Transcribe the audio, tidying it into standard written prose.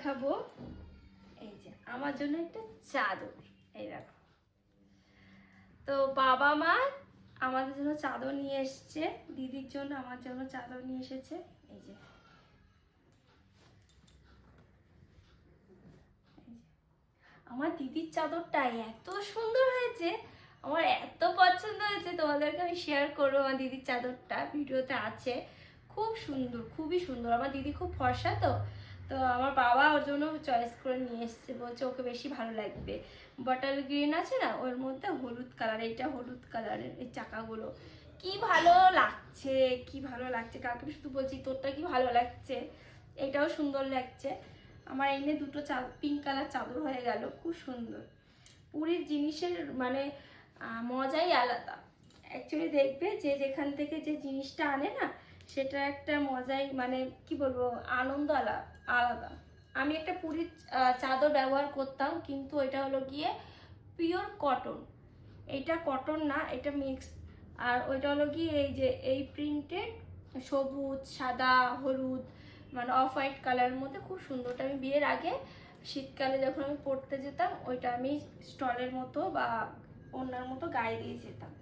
দেখাবো। এই যে আমার জন্য একটা চাদর, এই দেখো। তো বাবা মা আমাদের জন্য চাদর নিয়ে এসছে, দিদির জন্য আমার জন্য চাদর নিয়ে এসেছে। এই যে আমার দিদির চাদরটা এত সুন্দর হয়েছে, আমার এত পছন্দ হয়েছে, তোমাদেরকে আমি শেয়ার করবো। আমার দিদির চাদরটা ভিডিওতে আছে, খুব সুন্দর, খুবই সুন্দর। আমার দিদি খুব ফর্সা, তো তো আমার বাবা ওর জন্য চয়েস করে নিয়ে এসছে, বলছে ওকে বেশি ভালো লাগবে। বটল গ্রিন আছে না, ওর মধ্যে হলুদ কালার, এইটা হলুদ কালারের এই চাকাগুলো কি ভালো লাগছে, কি ভালো লাগছে। কালকে শুধু বলছি তোরটা কি ভালো লাগছে, এটাও সুন্দর লাগছে। আমার এনে দুটো পিঙ্ক কালার চাদর হয়ে গেল, খুব সুন্দর। পুরীর জিনিসের মানে মজাই আলাদা। অ্যাকচুয়ালি দেখবে যে যেখান থেকে যে জিনিসটা আনে না, সেটা একটা মজাই, মানে কি বলবো, আনন্দ আলাদা। আমি একটা পুরীর চাদর ব্যবহার করতাম, কিন্তু এটা হলো গিয়ে পিওর কটন। এইটা কটন না, এটা মিক্স। আর ওইটা হলো গিয়ে এই যে এই প্রিন্টেড, সবুজ সাদা হলুদ, মানে অফ হোয়াইট কালারের মধ্যে, খুব সুন্দর। ওটা আমি বিয়ের আগে শীতকালে যখন আমি পড়তে যেতাম, ওইটা আমি স্টলের মতো বা ওড়নার মতো গায়ে দিয়ে যেতাম।